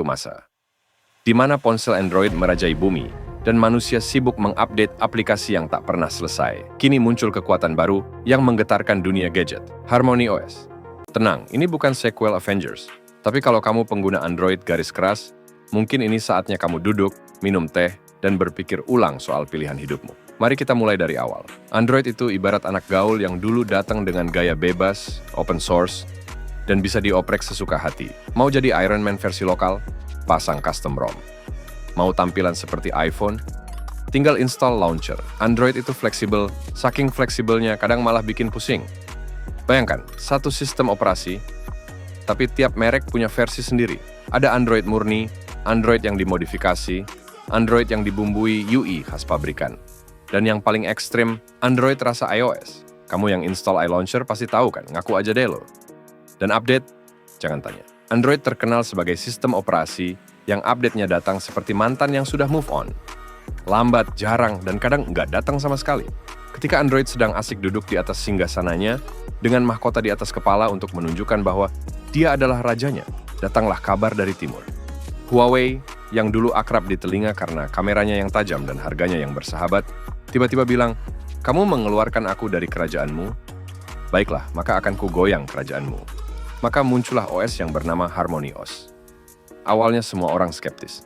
masa, di mana ponsel Android merajai bumi dan manusia sibuk mengupdate aplikasi yang tak pernah selesai. Kini muncul kekuatan baru yang menggetarkan dunia gadget, Harmony OS. Tenang, ini bukan sequel Avengers, tapi kalau kamu pengguna Android garis keras, mungkin ini saatnya kamu duduk, minum teh, dan berpikir ulang soal pilihan hidupmu. Mari kita mulai dari awal. Android itu ibarat anak gaul yang dulu datang dengan gaya bebas, open source, dan bisa dioprek sesuka hati. Mau jadi Iron Man versi lokal? Pasang custom ROM. Mau tampilan seperti iPhone? Tinggal install launcher. Android itu fleksibel, saking fleksibelnya kadang malah bikin pusing. Bayangkan, satu sistem operasi, tapi tiap merek punya versi sendiri. Ada Android murni, Android yang dimodifikasi, Android yang dibumbui UI khas pabrikan. Dan yang paling ekstrim, Android rasa iOS. Kamu yang install iLauncher pasti tahu kan, ngaku aja deh lo. Dan update? Jangan tanya. Android terkenal sebagai sistem operasi yang update-nya datang seperti mantan yang sudah move on. Lambat, jarang, dan kadang nggak datang sama sekali. Ketika Android sedang asik duduk di atas singgasananya, dengan mahkota di atas kepala untuk menunjukkan bahwa dia adalah rajanya, datanglah kabar dari timur. Huawei, yang dulu akrab di telinga karena kameranya yang tajam dan harganya yang bersahabat, tiba-tiba bilang, "Kamu mengeluarkan aku dari kerajaanmu? Baiklah, maka akan kugoyang kerajaanmu." Maka muncullah OS yang bernama Harmony OS. Awalnya semua orang skeptis.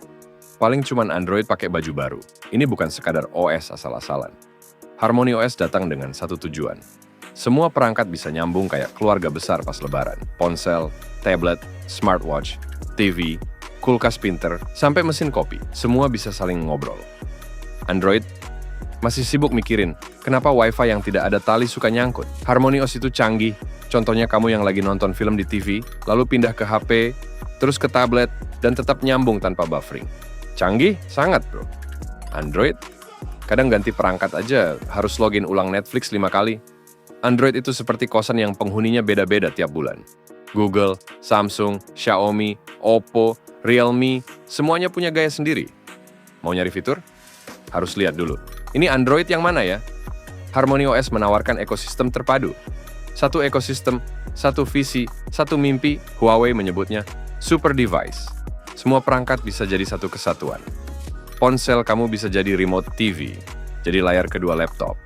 Paling cuman Android pakai baju baru. Ini bukan sekadar OS asal-asalan. Harmony OS datang dengan satu tujuan. Semua perangkat bisa nyambung kayak keluarga besar pas lebaran. Ponsel, tablet, smartwatch, TV, kulkas pinter, sampai mesin kopi. Semua bisa saling ngobrol. Android masih sibuk mikirin, kenapa Wi-Fi yang tidak ada tali suka nyangkut? Harmony OS itu canggih. Contohnya kamu yang lagi nonton film di TV, lalu pindah ke HP, terus ke tablet, dan tetap nyambung tanpa buffering. Canggih? Sangat, bro. Android? Kadang ganti perangkat aja, harus login ulang Netflix 5 kali. Android itu seperti kosan yang penghuninya beda-beda tiap bulan. Google, Samsung, Xiaomi, Oppo, Realme, semuanya punya gaya sendiri. Mau nyari fitur? Harus lihat dulu. Ini Android yang mana ya? Harmony OS menawarkan ekosistem terpadu. Satu ekosistem, satu visi, satu mimpi, Huawei menyebutnya super device. Semua perangkat bisa jadi satu kesatuan. Ponsel kamu bisa jadi remote TV, jadi layar kedua laptop,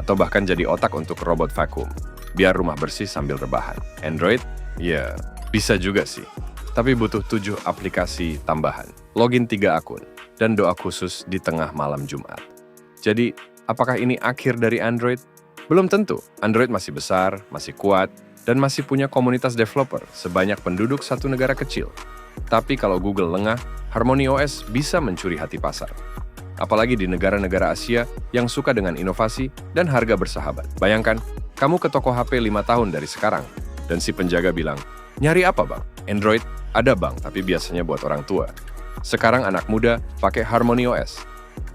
atau bahkan jadi otak untuk robot vakum, biar rumah bersih sambil rebahan. Android? Ya, bisa juga sih. Tapi butuh 7 aplikasi tambahan, login 3 akun, dan doa khusus di tengah malam Jumat. Jadi, apakah ini akhir dari Android? Belum tentu. Android masih besar, masih kuat, dan masih punya komunitas developer sebanyak penduduk satu negara kecil. Tapi kalau Google lengah, Harmony OS bisa mencuri hati pasar. Apalagi di negara-negara Asia yang suka dengan inovasi dan harga bersahabat. Bayangkan, kamu ke toko HP 5 tahun dari sekarang, dan si penjaga bilang, "Nyari apa bang?" Android? Ada bang, tapi biasanya buat orang tua. Sekarang anak muda pakai Harmony OS.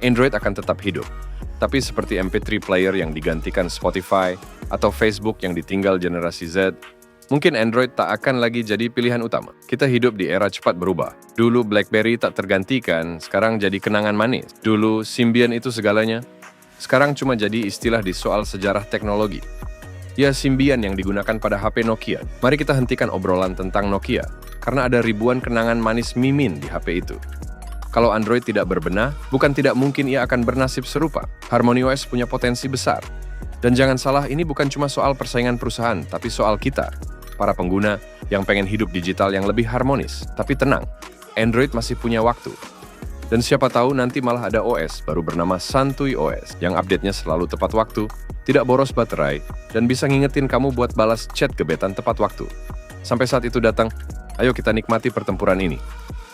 Android akan tetap hidup. Tapi seperti MP3 player yang digantikan Spotify atau Facebook yang ditinggal generasi Z, mungkin Android tak akan lagi jadi pilihan utama. Kita hidup di era cepat berubah. Dulu BlackBerry tak tergantikan, sekarang jadi kenangan manis. Dulu Symbian itu segalanya, sekarang cuma jadi istilah di soal sejarah teknologi. Ya, Symbian yang digunakan pada HP Nokia. Mari kita hentikan obrolan tentang Nokia, karena ada ribuan kenangan manis Mimin di HP itu. Kalau Android tidak berbenah, bukan tidak mungkin ia akan bernasib serupa. Harmony OS punya potensi besar. Dan jangan salah, ini bukan cuma soal persaingan perusahaan, tapi soal kita, para pengguna yang pengen hidup digital yang lebih harmonis. Tapi tenang, Android masih punya waktu. Dan siapa tahu nanti malah ada OS baru bernama Santuy OS, yang update-nya selalu tepat waktu, tidak boros baterai, dan bisa ngingetin kamu buat balas chat gebetan tepat waktu. Sampai saat itu datang, ayo kita nikmati pertempuran ini.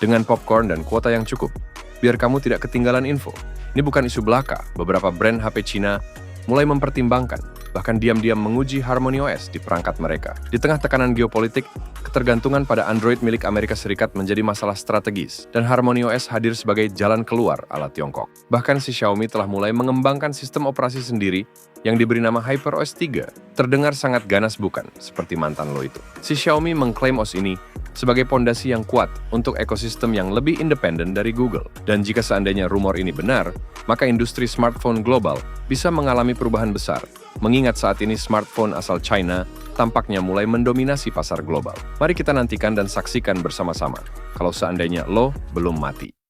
Dengan popcorn dan kuota yang cukup, biar kamu tidak ketinggalan info. Ini bukan isu belaka, beberapa brand HP Cina mulai mempertimbangkan, bahkan diam-diam menguji Harmony OS di perangkat mereka. Di tengah tekanan geopolitik, ketergantungan pada Android milik Amerika Serikat menjadi masalah strategis, dan Harmony OS hadir sebagai jalan keluar ala Tiongkok. Bahkan si Xiaomi telah mulai mengembangkan sistem operasi sendiri yang diberi nama HyperOS 3. Terdengar sangat ganas bukan, seperti mantan lo itu. Si Xiaomi mengklaim OS ini sebagai pondasi yang kuat untuk ekosistem yang lebih independen dari Google. Dan jika seandainya rumor ini benar, maka industri smartphone global bisa mengalami perubahan besar. mengingat saat ini smartphone asal China tampaknya mulai mendominasi pasar global. Mari kita nantikan dan saksikan bersama-sama kalau seandainya lo belum mati.